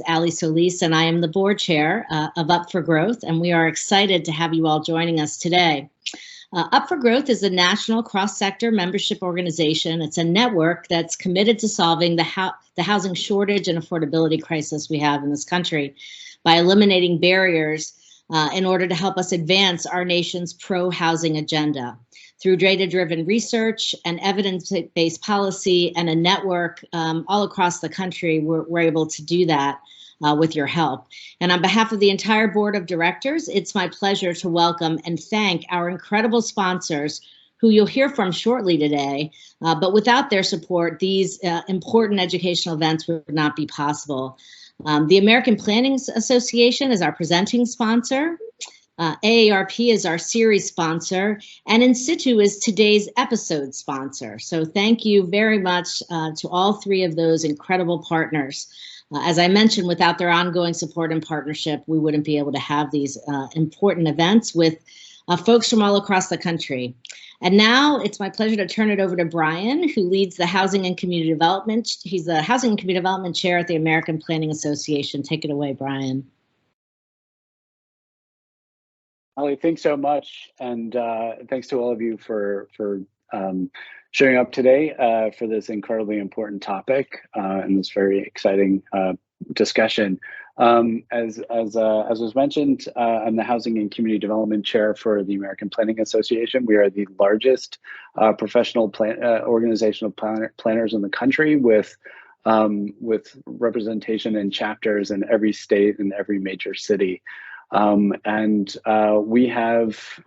Ali Solis, and I am the board chair of Up for Growth, and we are excited to have you all joining us today. Up for Growth is a national cross-sector membership organization. It's a network that's committed to solving the housing shortage and affordability crisis we have in this country by eliminating barriers in order to help us advance our nation's pro-housing agenda. Through data-driven research and evidence-based policy and a network all across the country, we're able to do that with your help. And on behalf of the entire board of directors, it's my pleasure to welcome and thank our incredible sponsors who you'll hear from shortly today. But without their support, these important educational events would not be possible. The American Planning Association is our presenting sponsor. AARP is our series sponsor, and In Situ is today's episode sponsor. So thank you very much to all three of those incredible partners. As I mentioned, without their ongoing support and partnership, we wouldn't be able to have these important events with folks from all across the country. And now it's my pleasure to turn it over to Brian, who leads the Housing and Community Development. He's the Housing and Community Development Chair at the American Planning Association. Take it away, Brian. Ali, thanks so much, and thanks to all of you for showing up today for this incredibly important topic and this very exciting discussion. As was mentioned, I'm the Housing and Community Development Chair for the American Planning Association. We are the largest professional organization of planners in the country, with representation in chapters in every state and every major city. We have,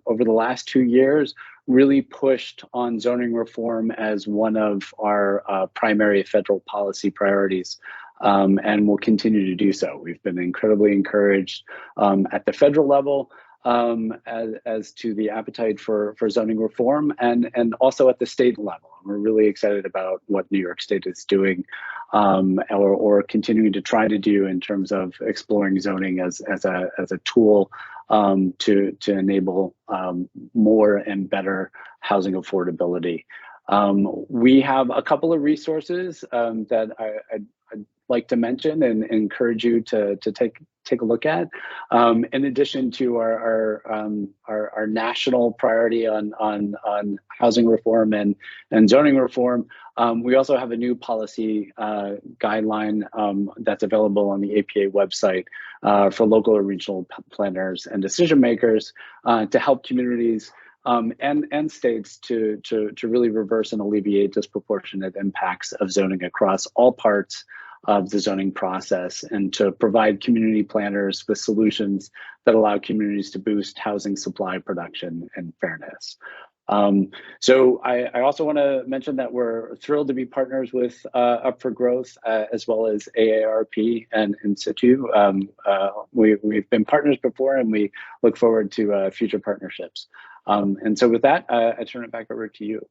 over the last 2 years, really pushed on zoning reform as one of our primary federal policy priorities, and will continue to do so. We've been incredibly encouraged at the federal level as to the appetite for zoning reform, and also at the state level. We're really excited about what New York State is doing or continuing to try to do in terms of exploring zoning as a tool to enable more and better housing affordability. We have a couple of resources that I'd like to mention and encourage you to take a look at. In addition to our national priority on housing reform and zoning reform, we also have a new policy guideline that's available on the APA website for local or regional planners and decision makers to help communities and states to really reverse and alleviate disproportionate impacts of zoning across all parts of the zoning process, and to provide community planners with solutions that allow communities to boost housing supply, production, and fairness. So I also want to mention that we're thrilled to be partners with Up for Growth, as well as AARP and In Situ. We've been partners before, and we look forward to future partnerships. And so with that, I turn it back over to you.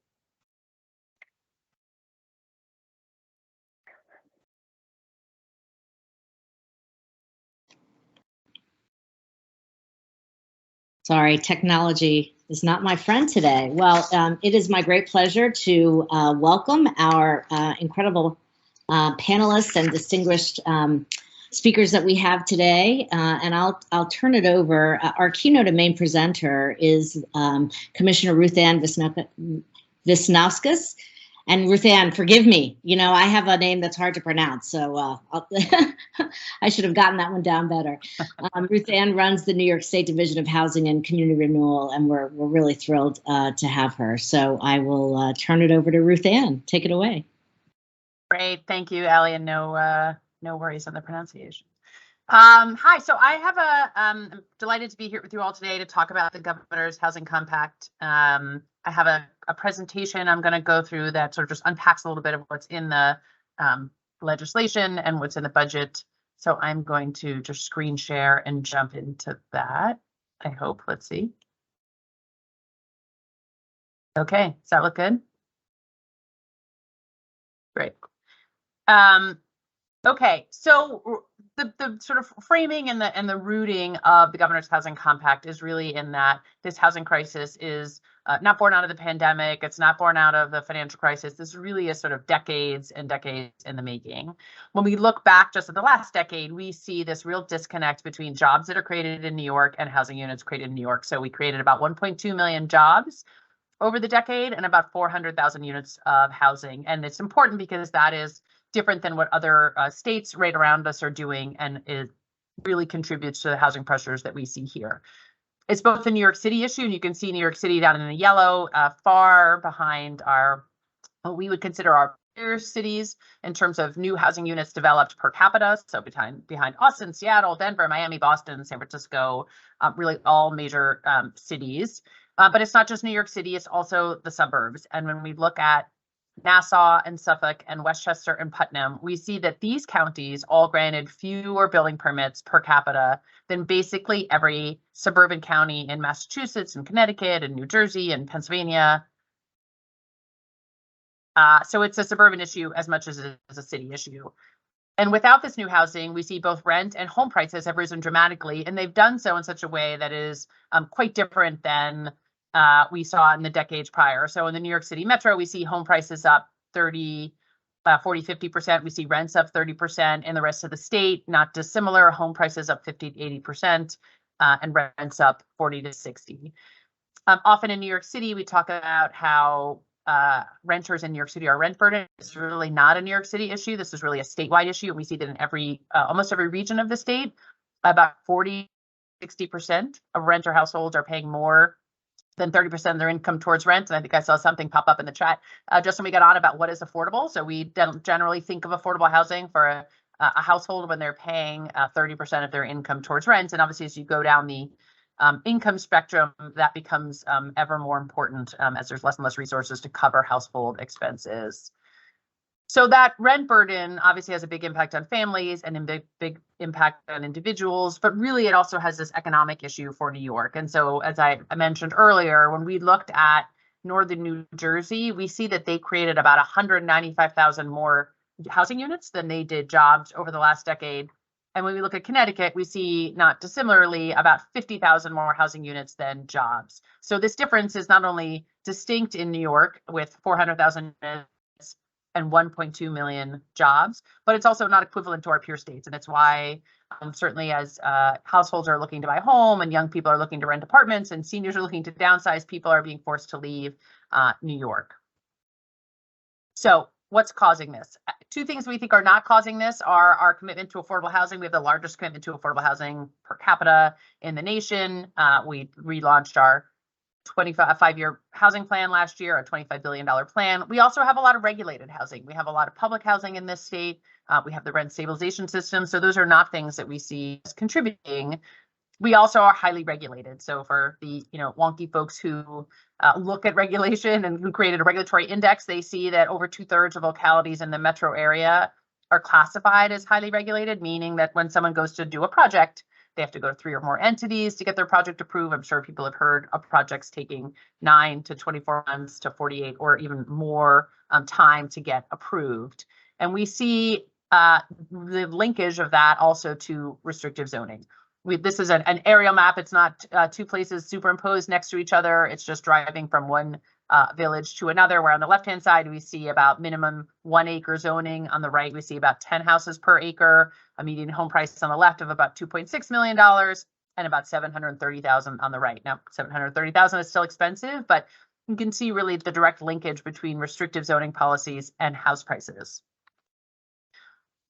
Sorry, technology is not my friend today. Well, it is my great pleasure to welcome our incredible panelists and distinguished speakers that we have today, and I'll turn it over. Our keynote and main presenter is Commissioner RuthAnne Visnauskas. And RuthAnne, forgive me, you know, I have a name that's hard to pronounce, so I should have gotten that one down better. RuthAnne runs the New York State Division of Housing and Community Renewal, and we're really thrilled to have her. So I will turn it over to RuthAnne. Take it away. Great, thank you, Ali, and no worries on the pronunciation. Hi, so I have I'm delighted to be here with you all today to talk about the Governor's Housing Compact. I have a presentation I'm going to go through that sort of just unpacks a little bit of what's in the legislation and what's in the budget. So I'm going to just screen share and jump into that, I hope. Let's see. Okay, does that look good? Great. Okay, so the sort of framing and the rooting of the Governor's Housing Compact is really in that this housing crisis is not born out of the pandemic. It's not born out of the financial crisis. This really is sort of decades and decades in the making. When we look back just at the last decade, we see this real disconnect between jobs that are created in New York and housing units created in New York. So we created about 1.2 million jobs over the decade and about 400,000 units of housing. And it's important because that is different than what other states right around us are doing, and it really contributes to the housing pressures that we see here. It's both a New York City issue, and you can see New York City down in the yellow, far behind our, what we would consider our peer cities in terms of new housing units developed per capita. So behind Austin, Seattle, Denver, Miami, Boston, San Francisco, really all major cities. But it's not just New York City, it's also the suburbs. And when we look at Nassau and Suffolk and Westchester and Putnam, we see that these counties all granted fewer building permits per capita than basically every suburban county in Massachusetts and Connecticut and New Jersey and Pennsylvania. So it's a suburban issue as much as it is a city issue. And without this new housing, we see both rent and home prices have risen dramatically, and they've done so in such a way that is quite different than we saw in the decades prior. So in the New York City metro, we see home prices up 40, 50%. We see rents up 30%. In the rest of the state, not dissimilar, home prices up 50 to 80%, and rents up 40 to 60. Often in New York City, we talk about how renters in New York City are rent burden. It's really not a New York City issue. This is really a statewide issue. And we see that in almost every region of the state, about 40, 60% of renter households are paying more than 30% of their income towards rent. And I think I saw something pop up in the chat just when we got on about what is affordable. So we don't generally think of affordable housing for a household when they're paying 30% of their income towards rent. And obviously, as you go down the income spectrum, that becomes ever more important as there's less and less resources to cover household expenses. So that rent burden obviously has a big impact on families and a big impact on individuals, but really it also has this economic issue for New York. And so as I mentioned earlier, when we looked at northern New Jersey, we see that they created about 195,000 more housing units than they did jobs over the last decade. And when we look at Connecticut, we see not dissimilarly about 50,000 more housing units than jobs. So this difference is not only distinct in New York with 400,000 units and 1.2 million jobs, but it's also not equivalent to our peer states. And it's why certainly as households are looking to buy a home and young people are looking to rent apartments and seniors are looking to downsize, people are being forced to leave New York. So what's causing this? Two things we think are not causing this are our commitment to affordable housing. We have the largest commitment to affordable housing per capita in the nation. We relaunched our 5-year housing plan last year, a $25 billion plan. We also have a lot of regulated housing. We have a lot of public housing in this state. We have the rent stabilization system. So those are not things that we see as contributing. We also are highly regulated. So for the wonky folks who look at regulation and who created a regulatory index, they see that over 2/3 of localities in the metro area are classified as highly regulated, meaning that when someone goes to do a project, they have to go to 3 or more entities to get their project approved. I'm sure people have heard of projects taking 9 to 24 months to 48 or even more time to get approved. And we see the linkage of that also to restrictive zoning. This is an aerial map. It's not two places superimposed next to each other. It's just driving from one village to another, where on the left-hand side, we see about minimum 1 acre zoning. On the right, we see about 10 houses per acre, a median home price on the left of about $2.6 million and about $730,000 on the right. Now, $730,000 is still expensive, but you can see really the direct linkage between restrictive zoning policies and house prices.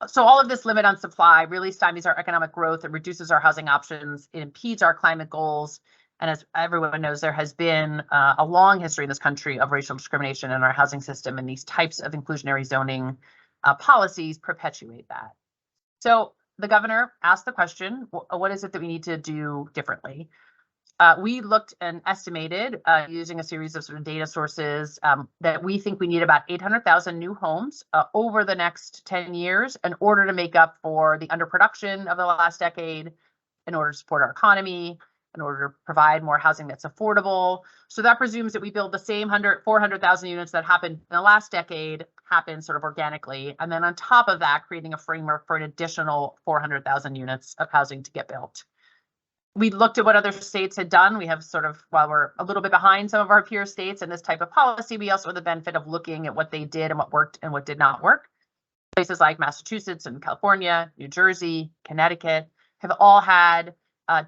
So all of this limit on supply really stymies our economic growth. It reduces our housing options. It impedes our climate goals. And as everyone knows, there has been a long history in this country of racial discrimination in our housing system, and these types of inclusionary zoning policies perpetuate that. So the governor asked the question, what is it that we need to do differently? We looked and estimated using a series of sort of data sources that we think we need about 800,000 new homes over the next 10 years in order to make up for the underproduction of the last decade, in order to support our economy, in order to provide more housing that's affordable. So that presumes that we build the same 400,000 units that happened in the last decade happen sort of organically. And then on top of that, creating a framework for an additional 400,000 units of housing to get built. We looked at what other states had done. We have sort of, while we're a little bit behind some of our peer states in this type of policy, we also have the benefit of looking at what they did and what worked and what did not work. Places like Massachusetts and California, New Jersey, Connecticut have all had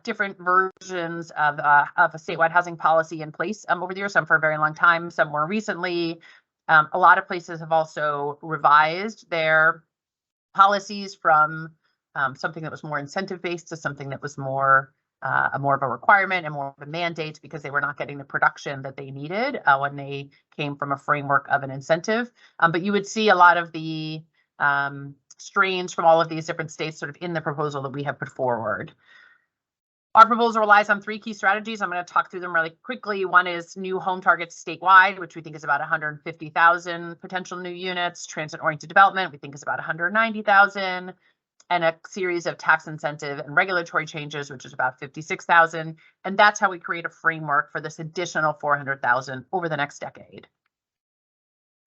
different versions of a statewide housing policy in place over the years, some for a very long time, some more recently. A lot of places have also revised their policies from something that was more incentive-based to something that was more of a requirement and more of a mandate, because they were not getting the production that they needed when they came from a framework of an incentive. But you would see a lot of the strains from all of these different states sort of in the proposal that we have put forward. Our proposal relies on 3 key strategies. I'm going to talk through them really quickly. One is new home targets statewide, which we think is about 150,000 potential new units. Transit-oriented development, we think is about 190,000. And a series of tax incentive and regulatory changes, which is about 56,000. And that's how we create a framework for this additional 400,000 over the next decade.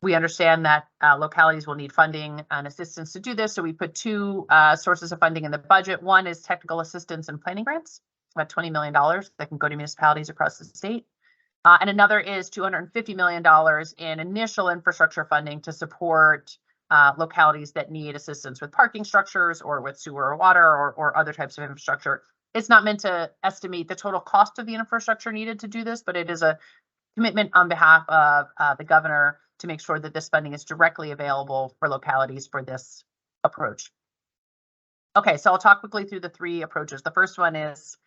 We understand that localities will need funding and assistance to do this. So we put 2 sources of funding in the budget. One is technical assistance and planning grants, about $20 million that can go to municipalities across the state. And another is $250 million in initial infrastructure funding to support localities that need assistance with parking structures or with sewer or water or other types of infrastructure. It's not meant to estimate the total cost of the infrastructure needed to do this, but it is a commitment on behalf of the governor to make sure that this funding is directly available for localities for this approach. Okay, so I'll talk quickly through the 3 approaches. The first one is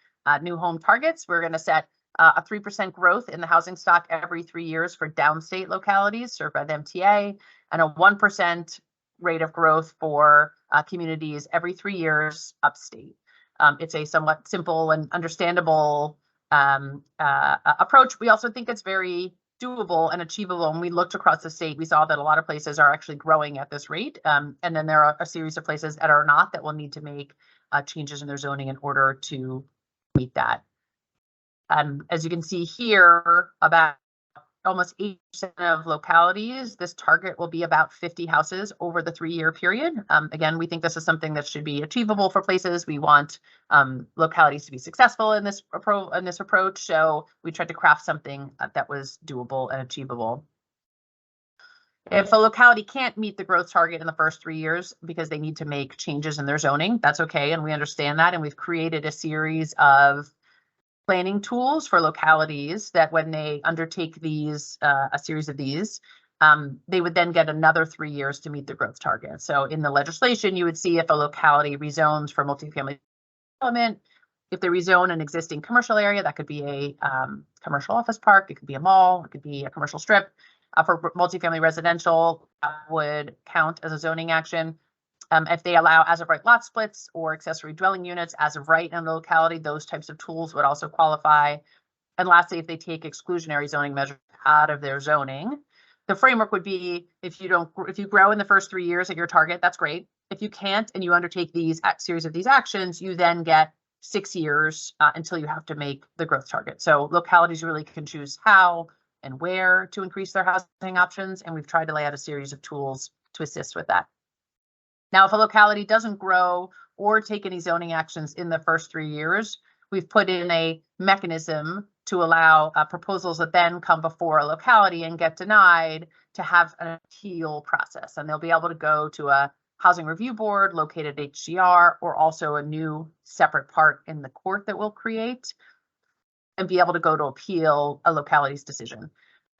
new home targets. We're going to set a 3% growth in the housing stock every 3 years for downstate localities served by the MTA, and a 1% rate of growth for communities every 3 years upstate. It's a somewhat simple and understandable approach. We also think it's very doable and achievable. When we looked across the state, we saw that a lot of places are actually growing at this rate. And then there are a series of places that are not, that will need to make changes in their zoning in order to meet that. As you can see here, about almost 8% of localities, this target will be about 50 houses over the 3-year period. Again, we think this is something that should be achievable for places. We want localities to be successful in this approach. So we tried to craft something that was doable and achievable. If a locality can't meet the growth target in the first 3 years because they need to make changes in their zoning, that's okay, and we understand that. And we've created a series of planning tools for localities that when they undertake these, a series of these, they would then get another 3 years to meet the growth target. So in the legislation, you would see if a locality rezones for multifamily development, if they rezone an existing commercial area, that could be a commercial office park, it could be a mall, it could be a commercial strip. For multifamily residential, that would count as a zoning action. If they allow as of right lot splits or accessory dwelling units as of right in the locality, those types of tools would also qualify. And lastly, if they take exclusionary zoning measures out of their zoning, the framework would be if you grow in the first 3 years at your target, that's great. If you can't and you undertake these series of these actions, you then get 6 years until you have to make the growth target. So localities really can choose how and where to increase their housing options, and we've tried to lay out a series of tools to assist with that. Now, if a locality doesn't grow or take any zoning actions in the first 3 years, we've put in a mechanism to allow proposals that then come before a locality and get denied to have an appeal process. And they'll be able to go to a housing review board located at HCR, or also a new separate part in the court that we'll create, and be able to go to appeal a locality's decision.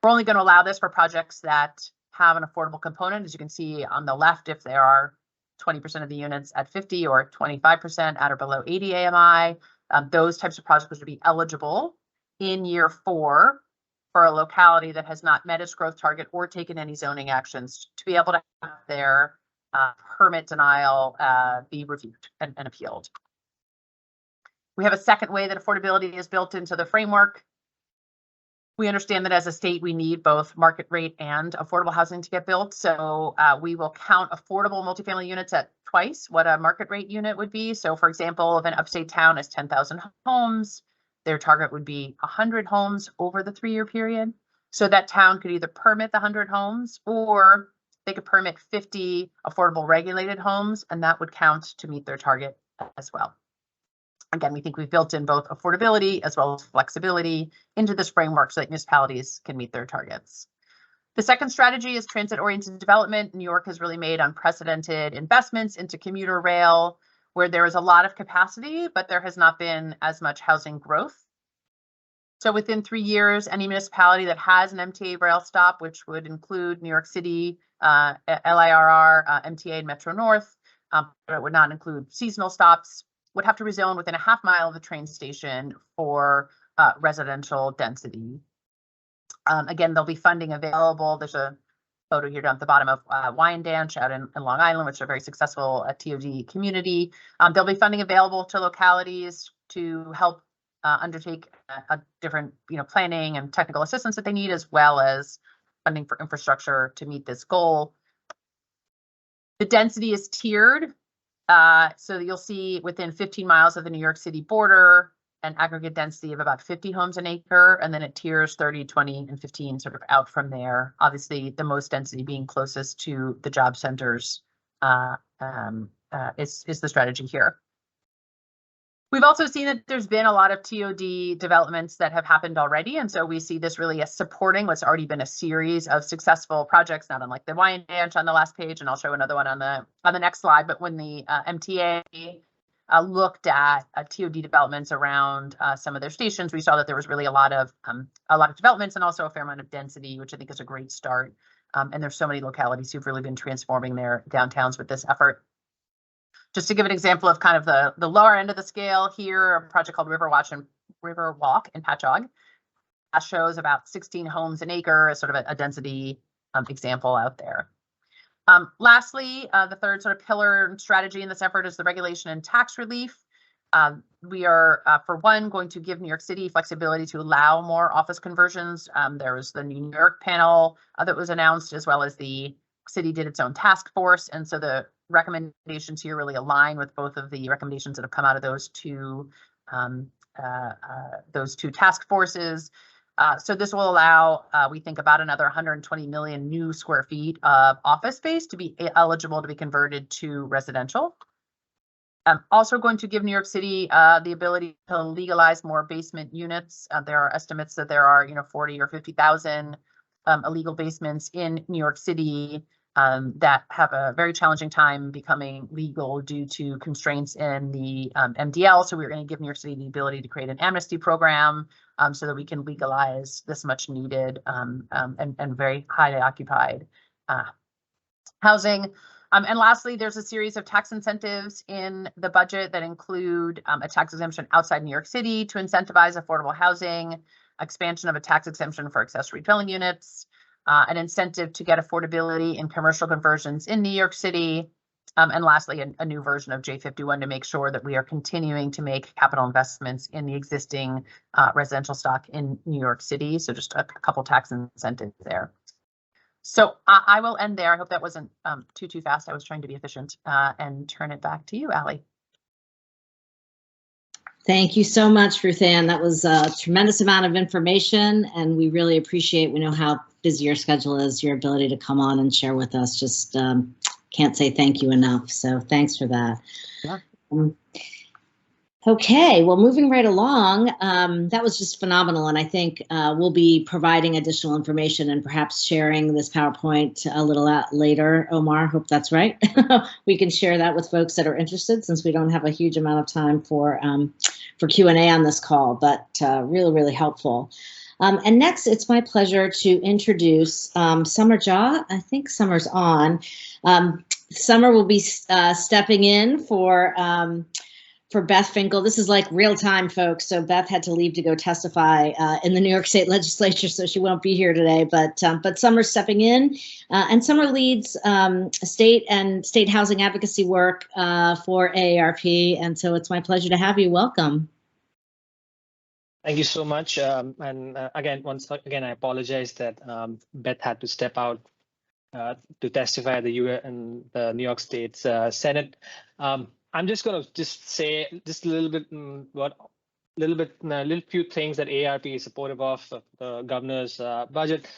We're only going to allow this for projects that have an affordable component. As you can see on the left, if there are 20% of the units at 50 or 25% at or below 80 AMI, those types of projects would be eligible in year 4 for a locality that has not met its growth target or taken any zoning actions to be able to have their permit denial be reviewed and appealed. We have a second way that affordability is built into the framework. We understand that as a state, we need both market rate and affordable housing to get built. So we will count affordable multifamily units at twice what a market rate unit would be. So for example, if an upstate town is 10,000 homes, their target would be 100 homes over the 3-year period. So that town could either permit the 100 homes, or they could permit 50 affordable regulated homes, and that would count to meet their target as well. Again, we think we've built in both affordability as well as flexibility into this framework so that municipalities can meet their targets. The second strategy is transit-oriented development. New York has really made unprecedented investments into commuter rail, where there is a lot of capacity, but there has not been as much housing growth. So within 3 years, any municipality that has an MTA rail stop, which would include New York City, LIRR, MTA, and Metro North, but it would not include seasonal stops, would have to rezone within a half mile of the train station for residential density. Again, there'll be funding available. There's a photo here down at the bottom of Wyandanch out in Long Island, which is a very successful TOD community. There'll be funding available to localities to help undertake a different, planning and technical assistance that they need, as well as funding for infrastructure to meet this goal. The density is tiered. So you'll see within 15 miles of the New York City border, an aggregate density of about 50 homes an acre, and then it tiers 30, 20, and 15 sort of out from there. Obviously, the most density being closest to the job centers is the strategy here. We've also seen that there's been a lot of TOD developments that have happened already, and so we see this really as supporting what's already been a series of successful projects, not unlike the Wyandanch on the last page, and I'll show another one on the next slide. But when the MTA looked at TOD developments around some of their stations, we saw that there was really a lot of developments and also a fair amount of density, which I think is a great start. And there's so many localities who've really been transforming their downtowns with this effort. Just to give an example of kind of the lower end of the scale here, a project called Riverwalk in Patchogue shows about 16 homes an acre as sort of a density example out there. Lastly, the third sort of pillar and strategy in this effort is the regulation and tax relief. We are, for one, going to give New York City flexibility to allow more office conversions. There was the New York panel that was announced, as well as the city did its own task force. And so the recommendations here really align with both of the recommendations that have come out of those two task forces. So this will allow, we think, about another 120 million new square feet of office space to be eligible to be converted to residential. Also going to give New York City the ability to legalize more basement units. There are estimates that there are 40 or 50,000 illegal basements in New York City that have a very challenging time becoming legal due to constraints in the MDL. So we're going to give New York City the ability to create an amnesty program so that we can legalize this much needed and very highly occupied housing. And lastly, there's a series of tax incentives in the budget that include a tax exemption outside New York City to incentivize affordable housing, expansion of a tax exemption for accessory dwelling units, an incentive to get affordability in commercial conversions in New York City, and lastly, a new version of J51 to make sure that we are continuing to make capital investments in the existing residential stock in New York City. So just a couple tax incentives there. So I will end there. I hope that wasn't too fast. I was trying to be efficient and turn it back to you, Allie. Thank you so much, RuthAnne. That was a tremendous amount of information, and we really appreciate, we know how busy your schedule is, your ability to come on and share with us. Just can't say thank you enough. So thanks for that. Yeah. Okay, well, moving right along, that was just phenomenal. And I think we'll be providing additional information and perhaps sharing this PowerPoint a little later. Omar, hope that's right. We can share that with folks that are interested, since we don't have a huge amount of time for Q&A on this call, but really, really helpful. And next, it's my pleasure to introduce Summer Jha. I think Summer's on. Summer will be stepping in for Beth Finkel. This is like real time, folks. So Beth had to leave to go testify in the New York State Legislature, so she won't be here today. But Summer's stepping in, and Summer leads state and state housing advocacy work for AARP. And so it's my pleasure to have you. Welcome. Thank you so much. And once again, I apologize that Beth had to step out to testify at the New York State Senate. I'm just going to say just a little bit few things that AARP is supportive of the governor's budget.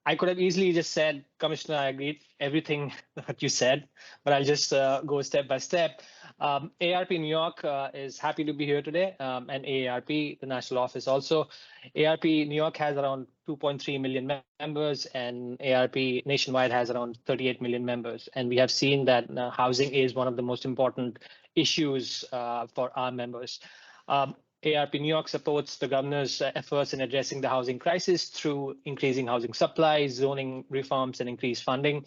I could have easily just said, Commissioner, I agree everything that you said, but I'll just go step by step. ARP New York is happy to be here today, and AARP, the national office also. ARP New York has around 2.3 million members, and ARP nationwide has around 38 million members. And we have seen that housing is one of the most important issues for our members. ARP New York supports the governor's efforts in addressing the housing crisis through increasing housing supply, zoning reforms, and increased funding.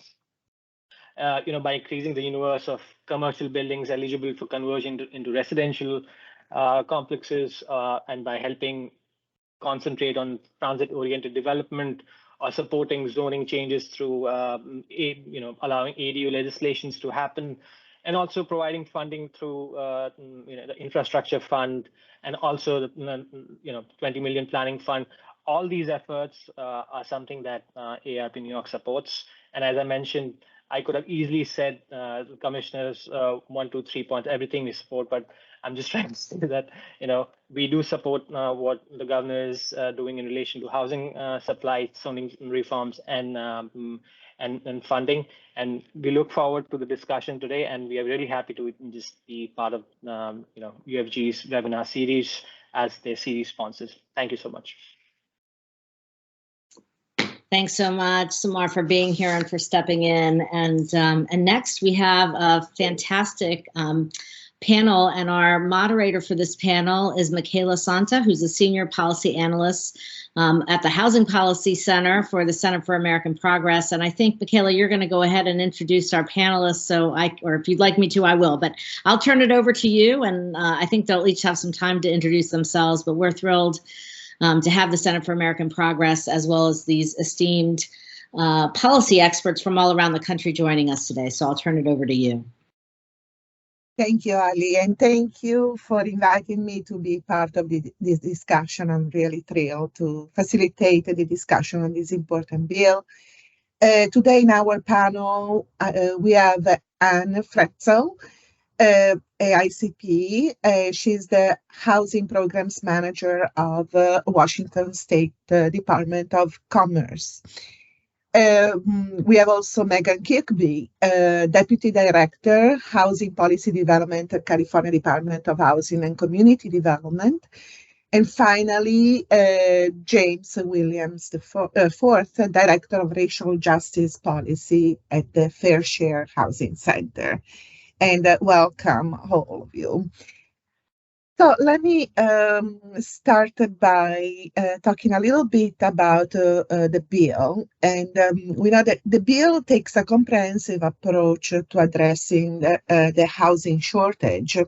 By increasing the universe of commercial buildings eligible for conversion into residential complexes, and by helping concentrate on transit-oriented development, or supporting zoning changes through, allowing ADU legislations to happen, and also providing funding through, the infrastructure fund, and also the, 20 million planning fund. All these efforts are something that ARP New York supports. And as I mentioned, I could have easily said, commissioners, 1, 2, 3 points, everything we support, but I'm just trying to say that, we do support what the governor is doing in relation to housing supply, zoning reforms, and funding. And we look forward to the discussion today, and we are really happy to just be part of, UFG's webinar series as their series sponsors. Thank you so much. Thanks so much, Samar, for being here and for stepping in. And next we have a fantastic panel, and our moderator for this panel is Michaela Santa, who's a senior policy analyst at the Housing Policy Center for the Center for American Progress. And I think, Michaela, you're going to go ahead and introduce our panelists. Or if you'd like me to, I will. But I'll turn it over to you, and I think they'll each have some time to introduce themselves. But we're thrilled to have the Center for American Progress, as well as these esteemed policy experts from all around the country joining us today. So I'll turn it over to you. Thank you, Ali, and thank you for inviting me to be part of this discussion. I'm really thrilled to facilitate the discussion on this important bill. Today in our panel, we have Anne Fretzel, AICP. She's the Housing Programs Manager of Washington State Department of Commerce. We have also Megan Kirkby, Deputy Director, Housing Policy Development at California Department of Housing and Community Development. And finally, James Williams, the fourth Director of Racial Justice Policy at the Fair Share Housing Center. And welcome, all of you. So let me start by talking a little bit about the bill. And we know that the bill takes a comprehensive approach to addressing the housing shortage,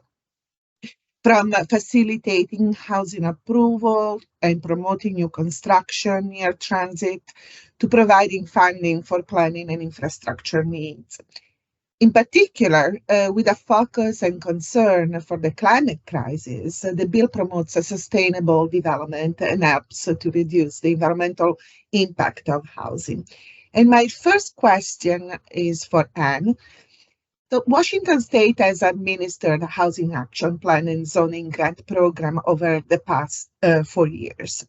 from facilitating housing approval and promoting new construction near transit to providing funding for planning and infrastructure needs. In particular, with a focus and concern for the climate crisis, the bill promotes a sustainable development and helps to reduce the environmental impact of housing. And my first question is for Anne. So Washington State has administered a housing action plan and zoning grant program over the past 4 years.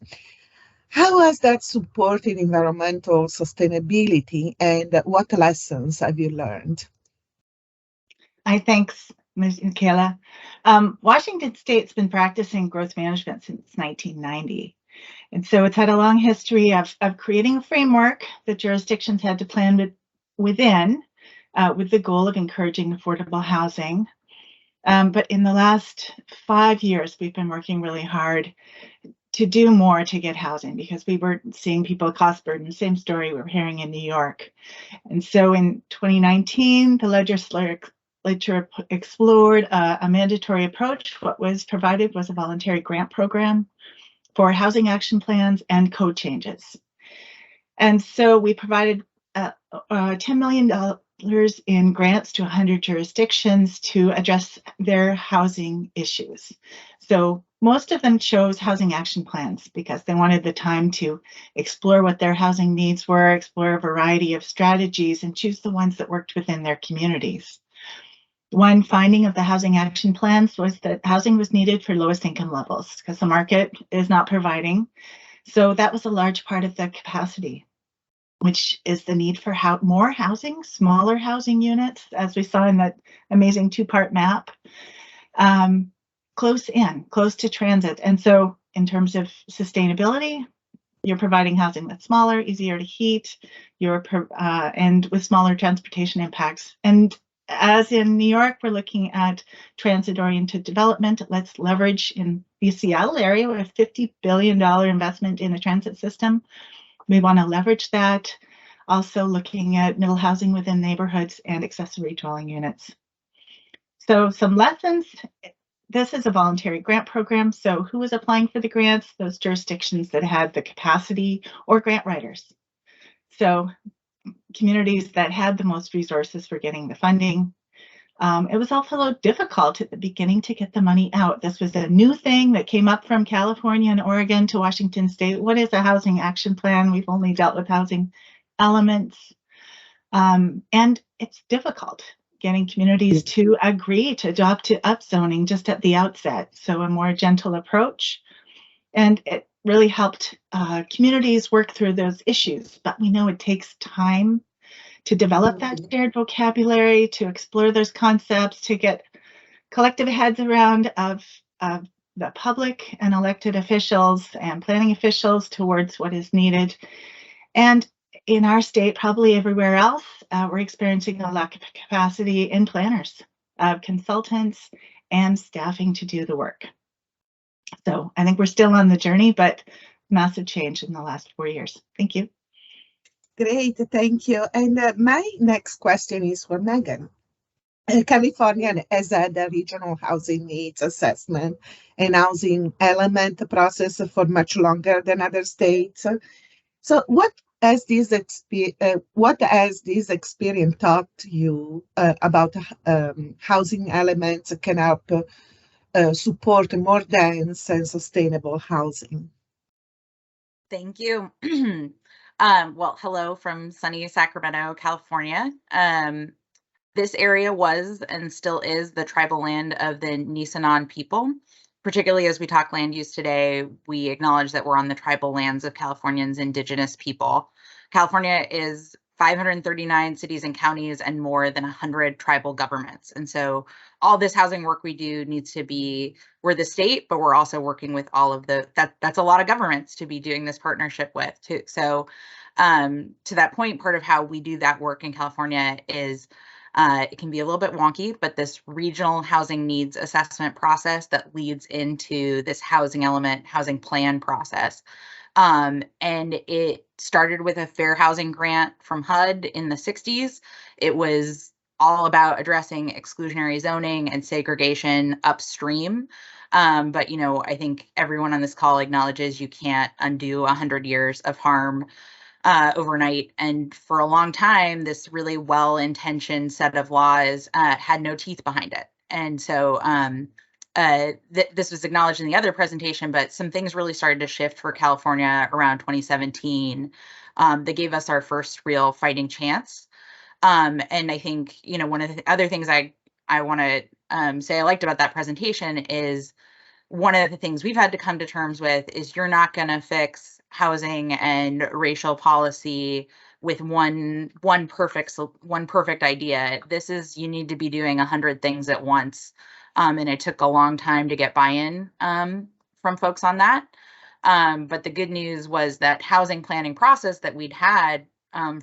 How has that supported environmental sustainability, and what lessons have you learned? Hi, thanks, Ms. Michaela. Washington State's been practicing growth management since 1990. And so it's had a long history of creating a framework that jurisdictions had to plan within with the goal of encouraging affordable housing. But in the last 5 years, we've been working really hard to do more to get housing, because we were seeing people cost burden, same story we were hearing in New York. And so in 2019, the legislature explored a mandatory approach. What was provided was a voluntary grant program for housing action plans and code changes. And so we provided $10 million in grants to 100 jurisdictions to address their housing issues. So most of them chose housing action plans because they wanted the time to explore what their housing needs were, explore a variety of strategies, and choose the ones that worked within their communities. One finding of the housing action plans was that housing was needed for lowest income levels because the market is not providing. So that was a large part of the capacity. which is the need for more housing, smaller housing units, as we saw in that amazing two-part map, close to transit. And so in terms of sustainability, you're providing housing that's smaller, easier to heat, and with smaller transportation impacts. And as in New York, we're looking at transit-oriented development. Let's leverage in the Seattle area, we have $50 billion investment in a transit system. We want to leverage that. Also looking at middle housing within neighborhoods and accessory dwelling units. So some lessons. This is a voluntary grant program. So who was applying for the grants? Those jurisdictions that had the capacity or grant writers. So communities that had the most resources for getting the funding. It was also difficult at the beginning to get the money out. This was a new thing that came up from California and Oregon to Washington State. What is a housing action plan? We've only dealt with housing elements. And it's difficult getting communities to agree to adopt to upzoning just at the outset. So a more gentle approach. And it really helped communities work through those issues. But we know it takes time to develop that shared vocabulary, to explore those concepts, to get collective heads around of the public and elected officials and planning officials towards what is needed. And in our state, probably everywhere else, we're experiencing a lack of capacity in planners, consultants, and staffing to do the work. So I think we're still on the journey, but massive change in the last 4 years. Thank you. Great, thank you. And my next question is for Megan. California has had a regional housing needs assessment and housing element process for much longer than other states. So what has this experience taught you about housing elements can help support more dense and sustainable housing? Thank you. Well, hello from sunny Sacramento, California. This area was and still is the tribal land of the Nisenan people. Particularly as we talk land use today, we acknowledge that we're on the tribal lands of Californians' indigenous people. California is 539 cities and counties and more than 100 tribal governments. And so all this housing work we do needs to be, we're the state, but we're also working with all of that's a lot of governments to be doing this partnership with too. So to that point, part of how we do that work in California is it can be a little bit wonky, but this regional housing needs assessment process that leads into this housing element, housing plan process. And it started with a fair housing grant from HUD in the 60s. It was all about addressing exclusionary zoning and segregation upstream. But, you know, I think everyone on this call acknowledges you can't undo 100 years of harm overnight. And for a long time, this really well-intentioned set of laws had no teeth behind it. And so this was acknowledged in the other presentation, but some things really started to shift for California around 2017. That gave us our first real fighting chance. And I think, you know, one of the other things I want to say I liked about that presentation is one of the things we've had to come to terms with is you're not going to fix housing and racial policy with one perfect idea. This is, you need to be doing 100 things at once. And it took a long time to get buy-in from folks on that. But the good news was that housing planning process that we'd had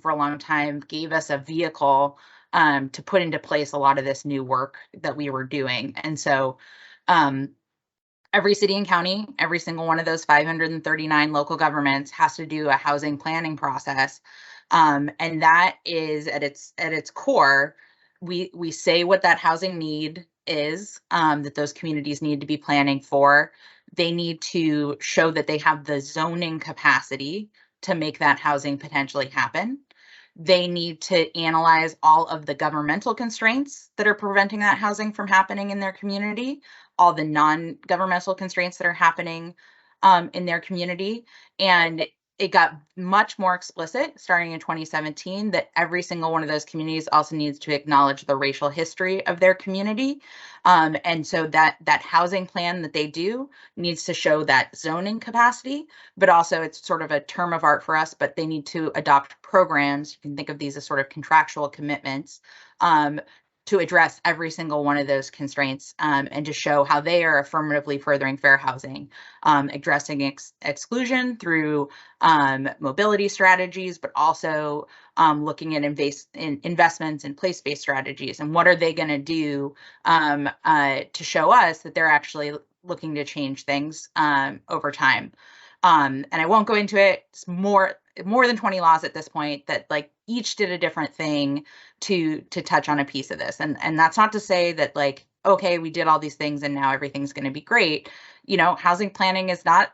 for a long time gave us a vehicle to put into place a lot of this new work that we were doing. And so every city and county, every single one of those 539 local governments has to do a housing planning process. And that is at its core, we say what that housing need is, that those communities need to be planning for. They need to show that they have the zoning capacity to make that housing potentially happen. They need to analyze all of the governmental constraints that are preventing that housing from happening in their community, all the non-governmental constraints that are happening in their community. And it got much more explicit starting in 2017 that every single one of those communities also needs to acknowledge the racial history of their community. And so that housing plan that they do needs to show that zoning capacity, but also it's sort of a term of art for us, but they need to adopt programs. You can think of these as sort of contractual commitments to address every single one of those constraints and to show how they are affirmatively furthering fair housing, addressing exclusion through mobility strategies, but also looking at investments in place-based strategies. And what are they going to do to show us that they're actually looking to change things over time? And I won't go into it. It's more than 20 laws at this point that like each did a different thing to touch on a piece of this. And that's not to say that like, okay, we did all these things and now everything's going to be great. You know, housing planning is not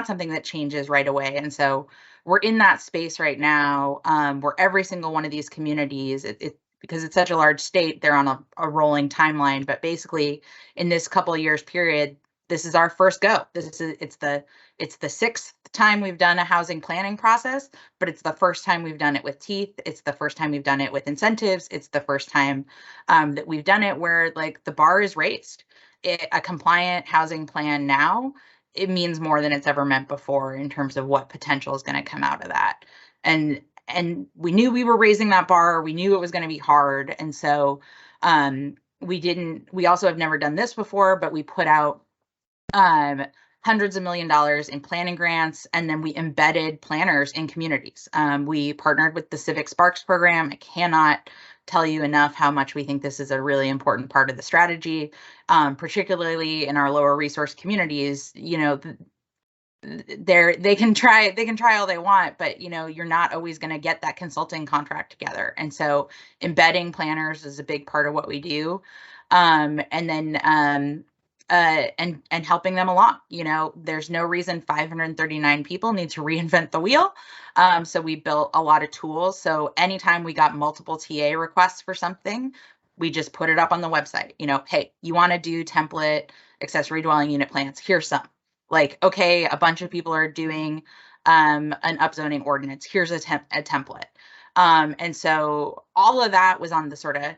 something that changes right away. And so we're in that space right now where every single one of these communities, because it's such a large state, they're on a rolling timeline. But basically in this couple of years period, this is our first go. It's the sixth time we've done a housing planning process, but it's the first time we've done it with teeth. It's the first time we've done it with incentives. It's the first time that we've done it where like the bar is raised. A compliant housing plan now, it means more than it's ever meant before in terms of what potential is going to come out of that. And we knew we were raising that bar. We knew it was going to be hard. And so we also have never done this before, but we put out hundreds of $1 millions in planning grants, and then we embedded planners in communities. We partnered with the Civic Sparks program. I cannot tell you enough how much we think this is a really important part of the strategy, particularly in our lower resource communities. You know, they can try all they want, but you know, you're not always going to get that consulting contract together. And so embedding planners is a big part of what we do. And then and helping them along. You know, there's no reason 539 people need to reinvent the wheel. So we built a lot of tools. So anytime we got multiple TA requests for something, we just put it up on the website. You know, hey, you want to do template accessory dwelling unit plans? Here's some. Like, okay, a bunch of people are doing an upzoning ordinance. Here's a template. And so all of that was on the sort of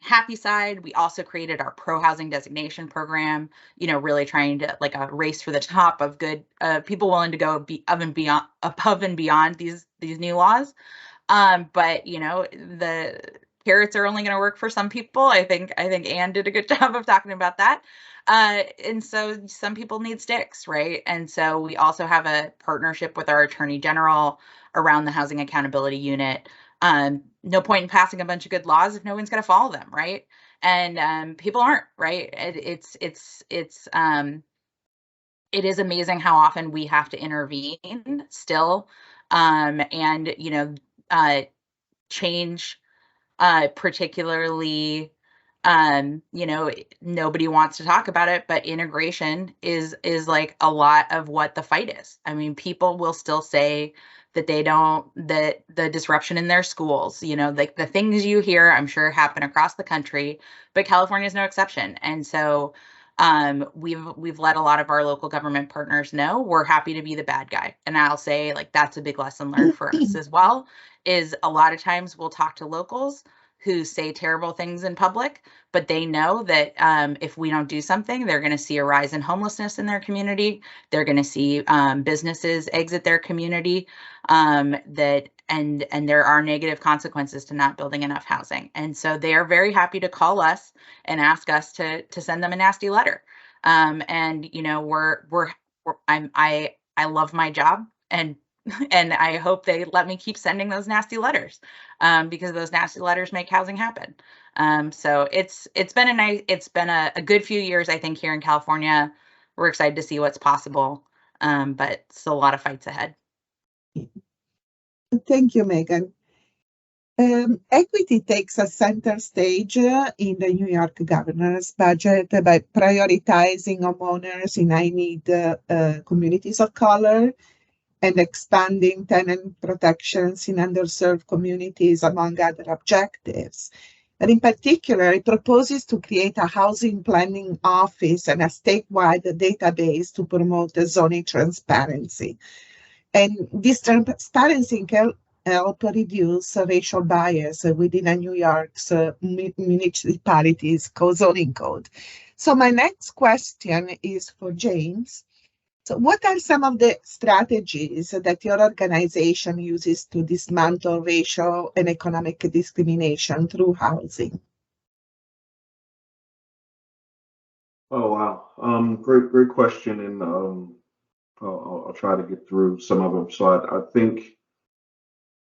happy side. We also created our pro housing designation program, you know, really trying to like a race for the top of good people willing to go above and beyond these new laws. But you know, the carrots are only going to work for some people. I think Anne did a good job of talking about that. And so some people need sticks, right? And so we also have a partnership with our Attorney General around the Housing Accountability Unit. No point in passing a bunch of good laws if no one's going to follow them, right? And people aren't, right? It is amazing how often we have to intervene still, and you know, change, particularly. You know, nobody wants to talk about it, but integration is like a lot of what the fight is. I mean, people will still say that that the disruption in their schools, you know, like the things you hear, I'm sure happen across the country, but California is no exception. And so we've let a lot of our local government partners know we're happy to be the bad guy. And I'll say like, that's a big lesson learned for us as well, is a lot of times we'll talk to locals who say terrible things in public, but they know that if we don't do something, they're going to see a rise in homelessness in their community. They're going to see businesses exit their community, and there are negative consequences to not building enough housing. And so they are very happy to call us and ask us to send them a nasty letter. And you know, I love my job, and I hope they let me keep sending those nasty letters, because those nasty letters make housing happen. So it's been a good few years, I think, here in California. We're excited to see what's possible, but still a lot of fights ahead. Thank you, Megan. Equity takes a center stage in the New York governor's budget by prioritizing homeowners in high-need communities of color and expanding tenant protections in underserved communities, among other objectives. But in particular, it proposes to create a housing planning office and a statewide database to promote zoning transparency. And this transparency can help reduce racial bias within New York's municipalities' zoning code. So my next question is for James. So what are some of the strategies that your organization uses to dismantle racial and economic discrimination through housing? Oh, wow. Great question. And I'll try to get through some of them. So I think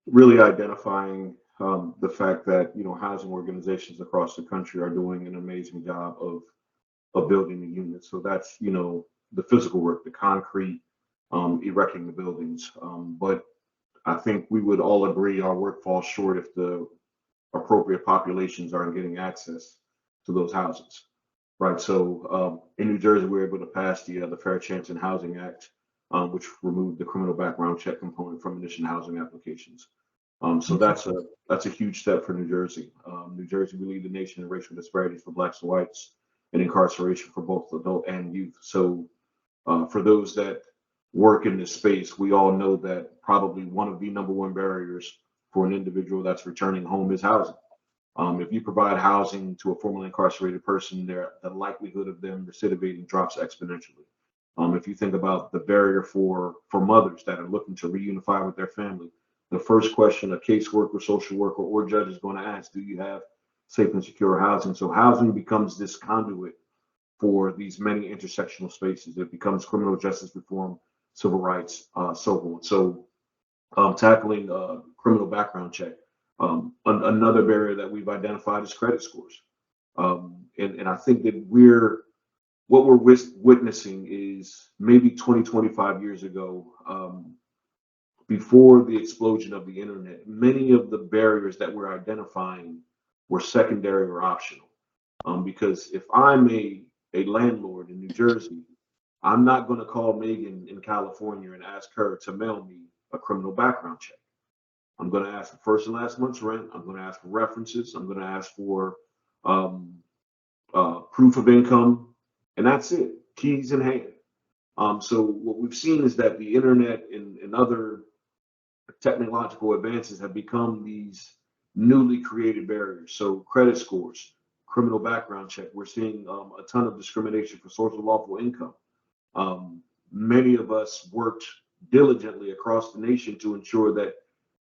really identifying the fact that, housing organizations across the country are doing an amazing job of building the units. So that's, the physical work, the concrete, erecting the buildings. But I think we would all agree our work falls short if the appropriate populations aren't getting access to those houses. Right. So in New Jersey, we were able to pass the Fair Chance in Housing Act, which removed the criminal background check component from initial housing applications. So that's a huge step for New Jersey. New Jersey, we lead the nation in racial disparities for Blacks and whites and incarceration for both adult and youth. So for those that work in this space, we all know that probably one of the number one barriers for an individual that's returning home is housing. If you provide housing to a formerly incarcerated person, the likelihood of them recidivating drops exponentially. If you think about the barrier for mothers that are looking to reunify with their family, the first question a caseworker, social worker, or judge is going to ask, do you have safe and secure housing? So housing becomes this conduit for these many intersectional spaces. It becomes criminal justice reform, civil rights, so on. So tackling criminal background check. Another barrier that we've identified is credit scores. And I think that what we're witnessing is maybe 20, 25 years ago, before the explosion of the internet, many of the barriers that we're identifying were secondary or optional. Because if I'm a landlord in New Jersey, I'm not going to call Megan in California and ask her to mail me a criminal background check. I'm going to ask for first and last month's rent. I'm going to ask for references. I'm going to ask for proof of income, and that's it, keys in hand. So what we've seen is that the internet and other technological advances have become these newly created barriers. So credit scores, criminal background check. We're seeing a ton of discrimination for source of lawful income. Many of us worked diligently across the nation to ensure that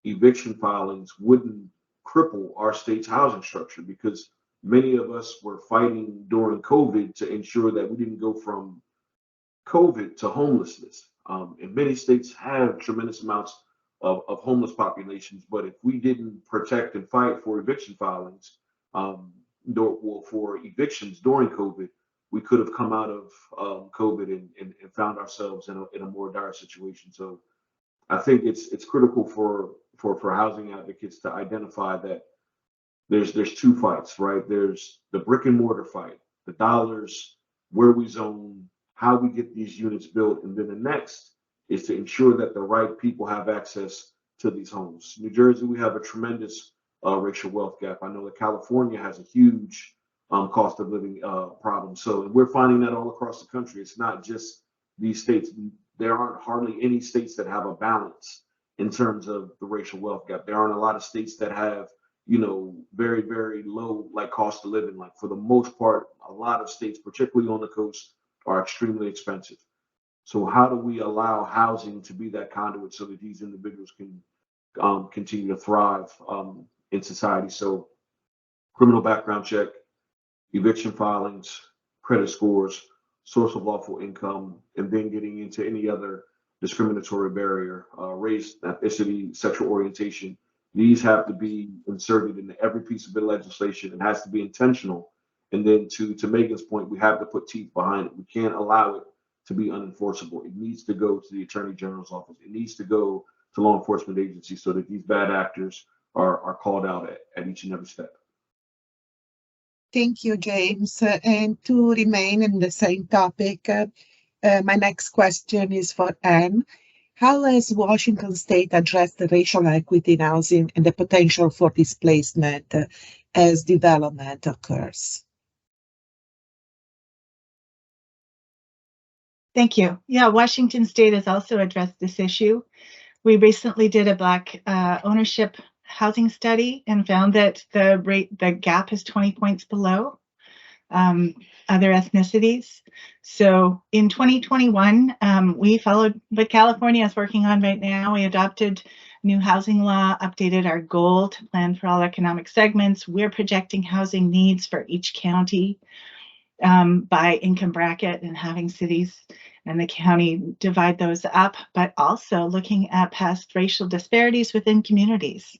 eviction filings wouldn't cripple our state's housing structure, because many of us were fighting during COVID to ensure that we didn't go from COVID to homelessness. And many states have tremendous amounts of homeless populations, but if we didn't protect and fight for eviction filings, for evictions during COVID, we could have come out of COVID and found ourselves in a more dire situation. So I think it's critical for housing advocates to identify that there's two fights, right? There's the brick and mortar fight, the dollars, where we zone, how we get these units built, and then the next is to ensure that the right people have access to these homes. New Jersey, we have a tremendous racial wealth gap. I know that California has a huge cost of living problem. So we're finding that all across the country. It's not just these states. There aren't hardly any states that have a balance in terms of the racial wealth gap. There aren't a lot of states that have, very, very low cost of living. Like, for the most part, a lot of states, particularly on the coast, are extremely expensive. So how do we allow housing to be that conduit so that these individuals can continue to thrive in society? So criminal background check, eviction filings, credit scores, source of lawful income, and then getting into any other discriminatory barrier, race, ethnicity, sexual orientation. These have to be inserted into every piece of the legislation. It has to be intentional. And then to Megan's point, we have to put teeth behind it. We can't allow it to be unenforceable. It needs to go to the Attorney General's office. It needs to go to law enforcement agencies so that these bad actors are called out at each and every step. Thank you, James. And to remain in the same topic, my next question is for Anne. How has Washington State addressed the racial equity in housing and the potential for displacement as development occurs? Thank you. Yeah, Washington State has also addressed this issue. We recently did a Black ownership housing study and found that the gap is 20 points below other ethnicities. So in 2021, we followed what California is working on right now. We adopted new housing law, updated our goal to plan for all economic segments. We're projecting housing needs for each county by income bracket and having cities and the county divide those up, but also looking at past racial disparities within communities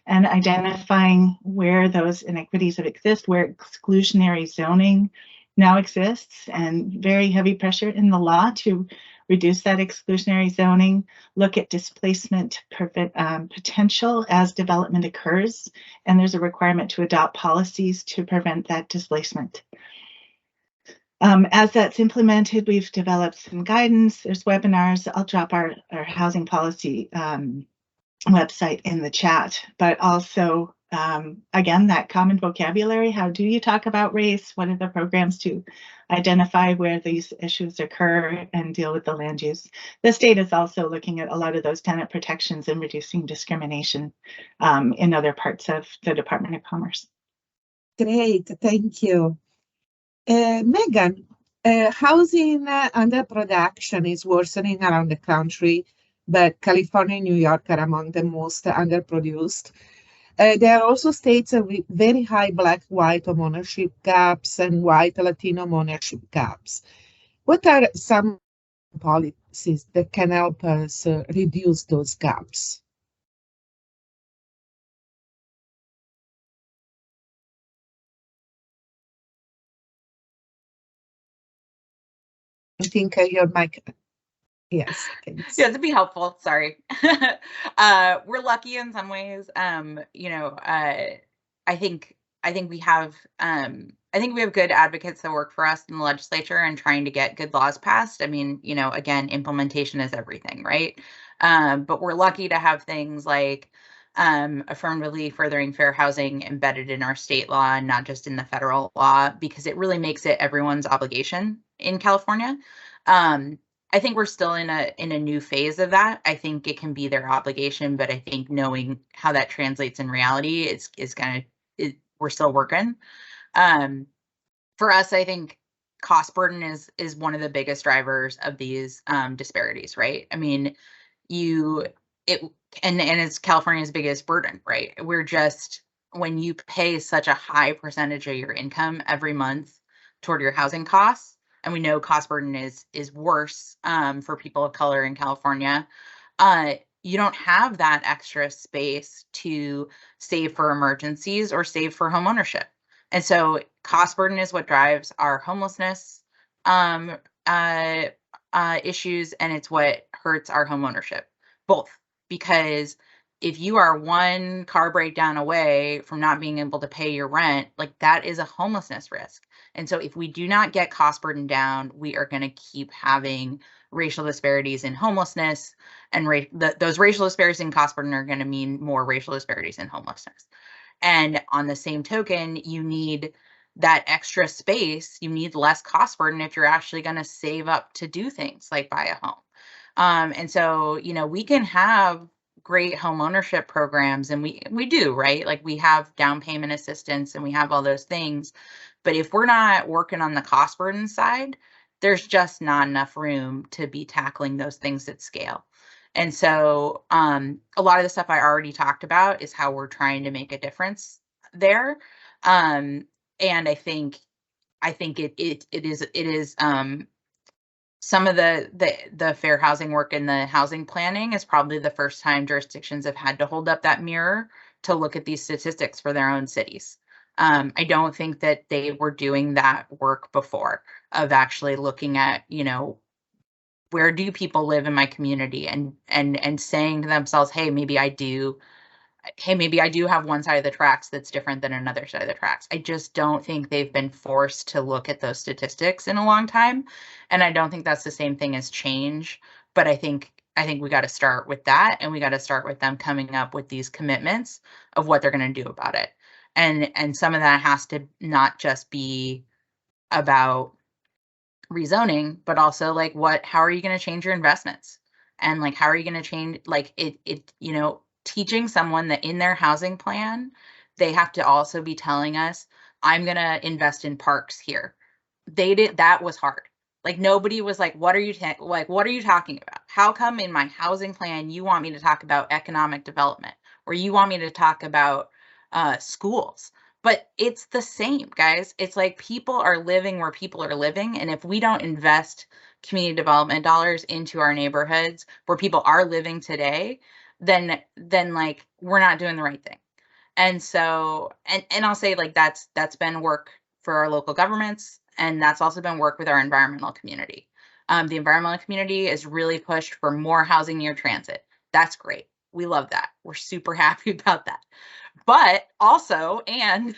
and identifying where those inequities exist, where exclusionary zoning now exists, and very heavy pressure in the law to reduce that exclusionary zoning, look at displacement potential as development occurs, and there's a requirement to adopt policies to prevent that displacement. As that's implemented, we've developed some guidance. There's webinars. I'll drop our housing policy website in the chat, but also, again, that common vocabulary. How do you talk about race? What are the programs to identify where these issues occur and deal with the land use? The state is also looking at a lot of those tenant protections and reducing discrimination in other parts of the Department of Commerce. Great, thank you. Megan, housing underproduction is worsening around the country, but California and New York are among the most underproduced. There are also states with very high Black-white homeownership gaps and white-Latino homeownership gaps. What are some policies that can help us reduce those gaps? I think your mic. Yes, thanks. Yeah, to be helpful. Sorry. We're lucky in some ways. I think we have good advocates that work for us in the legislature and trying to get good laws passed. I mean, again, implementation is everything, right? But we're lucky to have things like affirmatively furthering fair housing embedded in our state law and not just in the federal law, because it really makes it everyone's obligation in California. I think we're still in a new phase of that. I think it can be their obligation, but I think knowing how that translates in reality we're still working. For us, I think cost burden is one of the biggest drivers of these disparities, right? I mean, and it's California's biggest burden, right? When you pay such a high percentage of your income every month toward your housing costs, and we know cost burden is worse for people of color in California, you don't have that extra space to save for emergencies or save for homeownership. And so cost burden is what drives our homelessness issues, and it's what hurts our homeownership, both. Because if you are one car breakdown away from not being able to pay your rent, like that is a homelessness risk. And so if we do not get cost burden down, we are going to keep having racial disparities in homelessness, and those racial disparities in cost burden are going to mean more racial disparities in homelessness. And on the same token, you need that extra space. You need less cost burden if you're actually going to save up to do things like buy a home. And so, we can have great home ownership programs, and we do, right? Like we have down payment assistance and we have all those things. But if we're not working on the cost burden side, there's just not enough room to be tackling those things at scale. And so a lot of the stuff I already talked about is how we're trying to make a difference there. And I think it is some of the fair housing work in the housing planning is probably the first time jurisdictions have had to hold up that mirror to look at these statistics for their own cities. I don't think that they were doing that work before, of actually looking at, where do people live in my community, and saying to themselves, hey, maybe I do have one side of the tracks that's different than another side of the tracks. I just don't think they've been forced to look at those statistics in a long time. And I don't think that's the same thing as change. But I think we got to start with that, and we got to start with them coming up with these commitments of what they're going to do about it. And some of that has to not just be about rezoning, but also like how are you going to change your investments? And like, how are you going to change, like you know, teaching someone that in their housing plan, they have to also be telling us, I'm going to invest in parks here. That was hard. Like nobody was like, what are you talking about? How come in my housing plan you want me to talk about economic development, or you want me to talk about schools? But it's the same, guys. It's like people are living where people are living, and if we don't invest community development dollars into our neighborhoods where people are living today, then like we're not doing the right thing. And so, and I'll say like that's been work for our local governments, and that's also been work with our environmental community. The environmental community is really pushed for more housing near transit. That's great. We love that. We're super happy about that. But also, and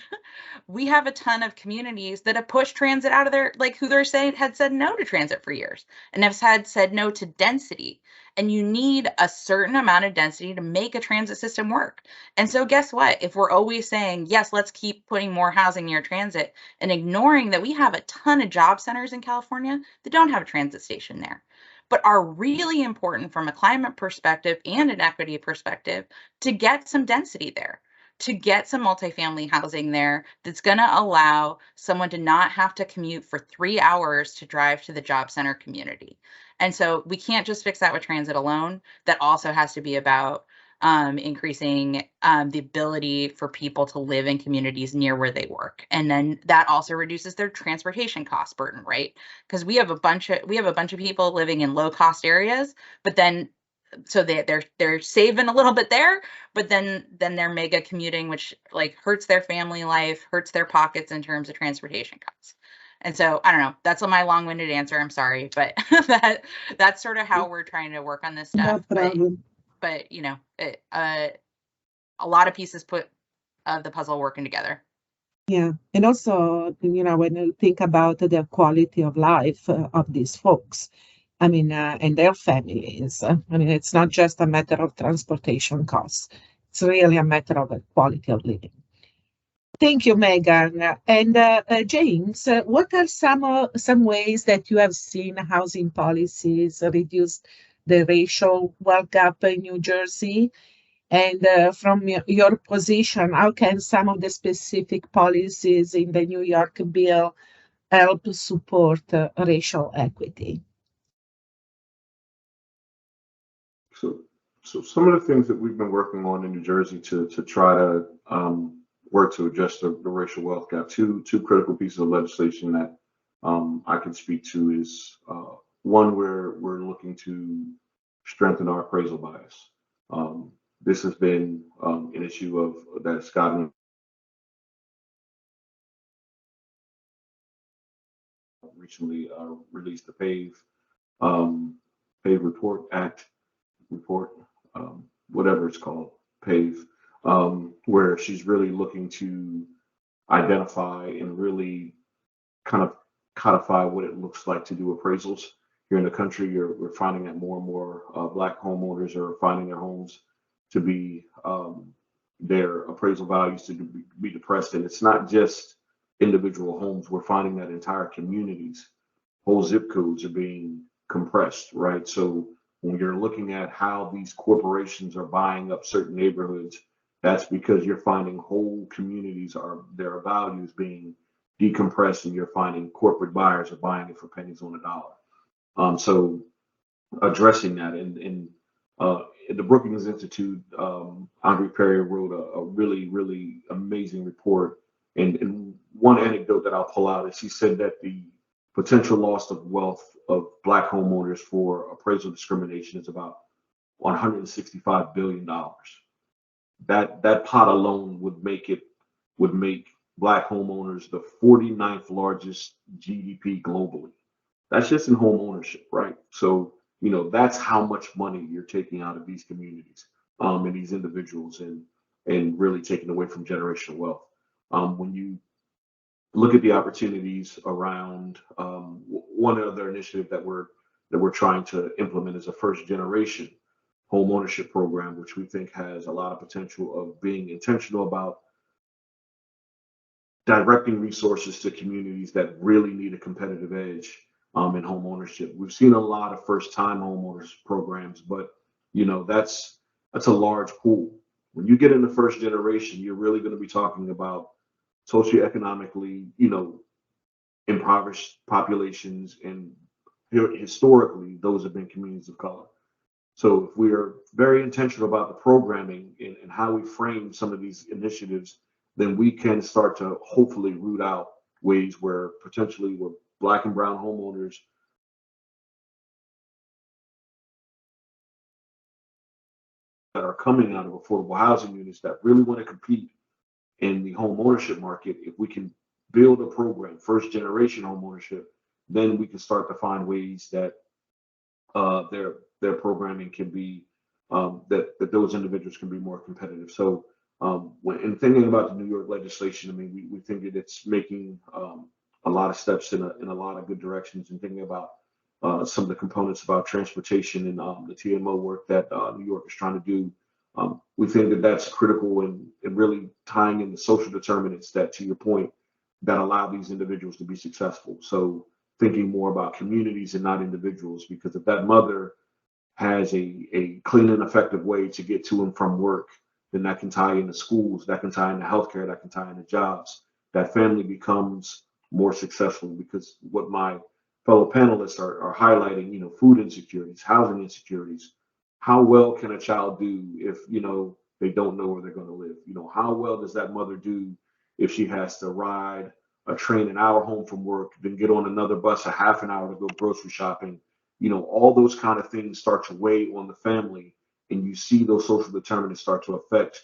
we have a ton of communities that have pushed transit out of their, like who they're saying had said no to transit for years and have said no to density. And you need a certain amount of density to make a transit system work. And so guess what? If we're always saying, yes, let's keep putting more housing near transit and ignoring that we have a ton of job centers in California that don't have a transit station there, but are really important from a climate perspective and an equity perspective to get some density there, to get some multifamily housing there that's going to allow someone to not have to commute for 3 hours to drive to the job center community. And so we can't just fix that with transit alone. That also has to be about increasing the ability for people to live in communities near where they work. And then that also reduces their transportation cost burden, right? Because we have a bunch of people living in low cost areas, but then so they're saving a little bit there, but then they're mega commuting, which like hurts their family life, hurts their pockets in terms of transportation costs. And so I don't know, that's my long-winded answer. I'm sorry, but that's sort of how we're trying to work on this stuff. No problem. But you know, a lot of pieces of the puzzle working together. Yeah, and also, you know, when you think about the quality of life of these folks, I mean, and their families, I mean, it's not just a matter of transportation costs. It's really a matter of quality of living. Thank you, Megan. And James, what are some ways that you have seen housing policies reduce the racial wealth gap in New Jersey? And from your position, how can some of the specific policies in the New York bill help support racial equity? So some of the things that we've been working on in New Jersey to try to work to address the racial wealth gap, two critical pieces of legislation that I can speak to is one where we're looking to strengthen our appraisal bias. This has been an issue that's gotten recently released the PAVE Report Act report, whatever it's called, PAVE, where she's really looking to identify and really kind of codify what it looks like to do appraisals here in the country. We're finding that more and more Black homeowners are finding their homes to be their appraisal values to be depressed, and it's not just individual homes. We're finding that entire communities, whole zip codes are being compressed, right? So when you're looking at how these corporations are buying up certain neighborhoods, that's because you're finding whole communities their values being decompressed, and you're finding corporate buyers are buying it for pennies on the dollar. So addressing that, and the Brookings Institute, Andre Perry wrote a really, really amazing report. And one anecdote that I'll pull out is he said that the potential loss of wealth of Black homeowners for appraisal discrimination is about $165 billion. That pot alone would make Black homeowners the 49th largest GDP globally. That's just in home ownership, right? So, you know, that's how much money you're taking out of these communities and these individuals, and really taking away from generational wealth. When you look at the opportunities around one other initiative that we're trying to implement is a first generation home ownership program, which we think has a lot of potential of being intentional about directing resources to communities that really need a competitive edge in home ownership. We've seen a lot of first-time homeowners programs, but that's a large pool. When you get into first generation, you're really going to be talking about socioeconomically, impoverished populations, and historically, those have been communities of color. So if we are very intentional about the programming and how we frame some of these initiatives, then we can start to hopefully root out ways where potentially where Black and brown homeowners that are coming out of affordable housing units that really want to compete in the home ownership market, if we can build a program, first generation home ownership, then we can start to find ways that their programming can be that those individuals can be more competitive. So when in thinking about the New York legislation, I mean, we think that it's making a lot of steps in a lot of good directions, and thinking about some of the components about transportation and the TMO work that New York is trying to do. We think that that's critical and really tying in the social determinants that, to your point, that allow these individuals to be successful. So thinking more about communities and not individuals, because if that mother has a clean and effective way to get to and from work, then that can tie into schools, that can tie into healthcare, that can tie into jobs. That family becomes more successful, because what my fellow panelists are highlighting, food insecurities, housing insecurities. How well can a child do if, they don't know where they're going to live? How well does that mother do if she has to ride a train an hour home from work, then get on another bus a half an hour to go grocery shopping? All those kind of things start to weigh on the family, and you see those social determinants start to affect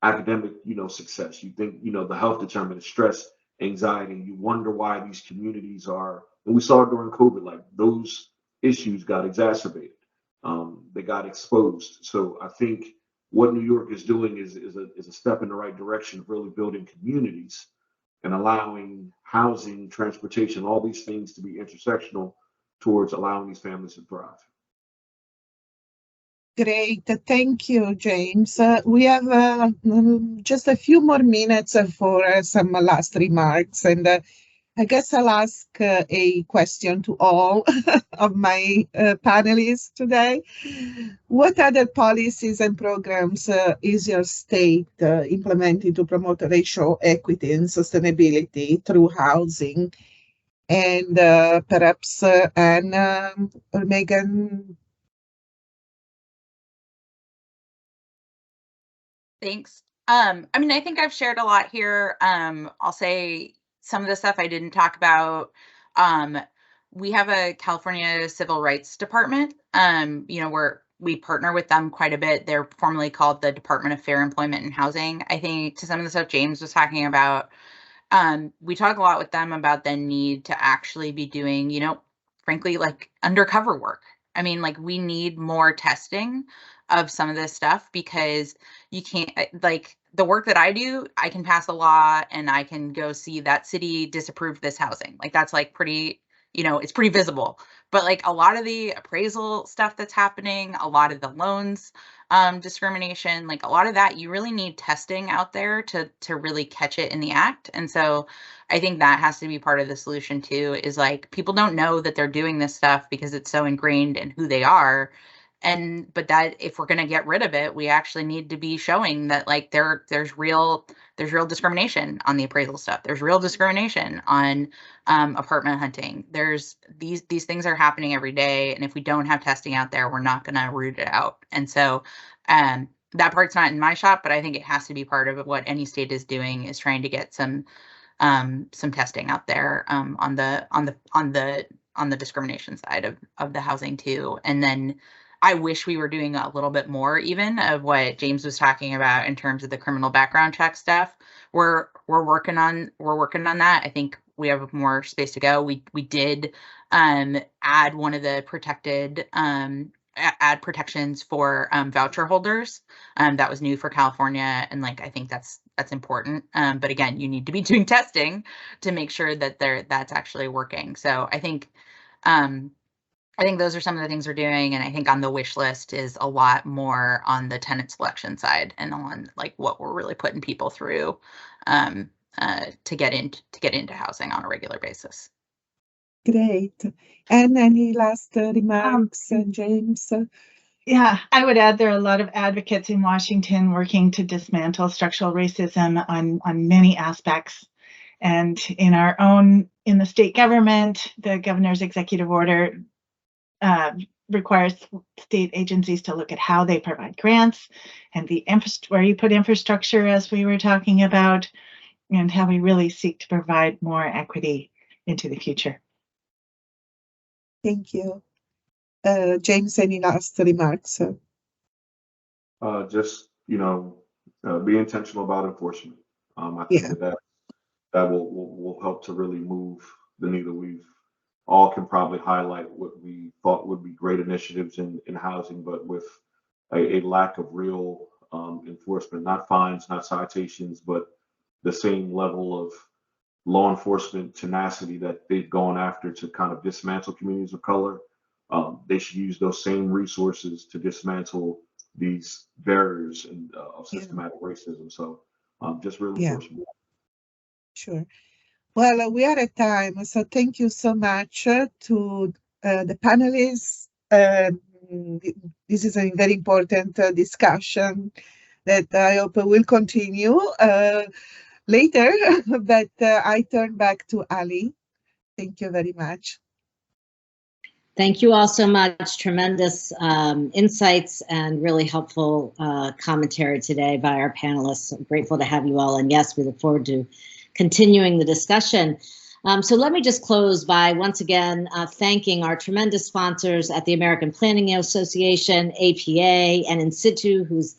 academic, success. You think, the health determinants, stress, anxiety. You wonder why these communities are, and we saw it during COVID, like those issues got exacerbated. They got exposed. So I think what New York is doing is a step in the right direction of really building communities and allowing housing, transportation, all these things to be intersectional towards allowing these families to thrive. Great. Thank you, James. We have just a few more minutes for some last remarks. And I guess I'll ask a question to all of my panelists today. What other policies and programs is your state implementing to promote racial equity and sustainability through housing? And perhaps Anne or Megan. Thanks. I mean, I think I've shared a lot here. I'll say some of the stuff I didn't talk about. We have a California Civil Rights Department, where we partner with them quite a bit. They're formerly called the Department of Fair Employment and Housing. I think to some of the stuff James was talking about, we talk a lot with them about the need to actually be doing, frankly, like undercover work. I mean, like we need more testing of some of this stuff, because you can't, like the work that I do, I can pass a law and I can go see that city disapproved this housing. Like that's like pretty, it's pretty visible. But like a lot of the appraisal stuff that's happening, a lot of the loans discrimination, like a lot of that, you really need testing out there to really catch it in the act. And so I think that has to be part of the solution too, is like people don't know that they're doing this stuff because it's so ingrained in who they are. But that if we're going to get rid of it, we actually need to be showing that like there's real discrimination on the appraisal stuff. There's real discrimination on apartment hunting. There's these things are happening every day, and if we don't have testing out there, we're not going to root it out. And so that part's not in my shop, but I think it has to be part of what any state is doing, is trying to get some testing out there on the discrimination side of the housing too. And then I wish we were doing a little bit more even of what James was talking about in terms of the criminal background check stuff. We're working on that. I think we have more space to go. We did add one of the protected add protections for voucher holders. That was new for California, and like I think that's important. But again, you need to be doing testing to make sure that that's actually working. So I think those are some of the things we're doing, and I think on the wish list is a lot more on the tenant selection side and on like what we're really putting people through to get into housing on a regular basis. Great. And any last remarks, James? Yeah, I would add there are a lot of advocates in Washington working to dismantle structural racism on many aspects. And in the state government, the governor's executive order requires state agencies to look at how they provide grants and where you put infrastructure, as we were talking about, and how we really seek to provide more equity into the future. Thank you. James, any last remarks? Just, be intentional about enforcement. I think that will help to really move the needle. We've all can probably highlight what we thought would be great initiatives in housing, but with a lack of real enforcement, not fines, not citations, but the same level of law enforcement tenacity that they've gone after to kind of dismantle communities of color. They should use those same resources to dismantle these barriers of systematic racism. So just real enforcement. Sure. Well, we are at time, so thank you so much to the panelists. This is a very important discussion that I hope will continue later, but I turn back to Ali. Thank you very much. Thank you all so much. Tremendous insights and really helpful commentary today by our panelists. I'm grateful to have you all, and yes, we look forward to continuing the discussion. So let me just close by once again thanking our tremendous sponsors at the American Planning Association, APA, and In Situ, who's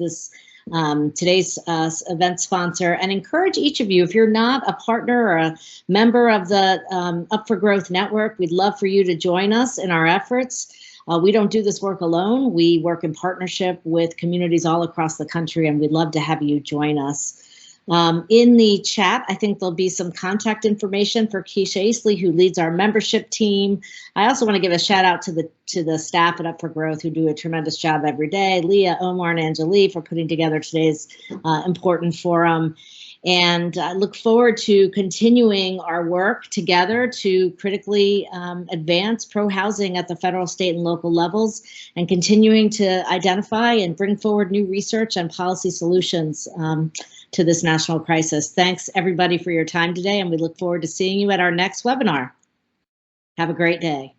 today's event sponsor, and encourage each of you, if you're not a partner or a member of the Up for Growth Network, we'd love for you to join us in our efforts. We don't do this work alone. We work in partnership with communities all across the country, and we'd love to have you join us. In the chat, I think there'll be some contact information for Keisha Eastley, who leads our membership team. I also want to give a shout out to the staff at Up for Growth, who do a tremendous job every day. Leah, Omar, and Anjali for putting together today's important forum. And I look forward to continuing our work together to critically advance pro-housing at the federal, state, and local levels, and continuing to identify and bring forward new research and policy solutions to this national crisis. Thanks everybody for your time today, and we look forward to seeing you at our next webinar. Have a great day.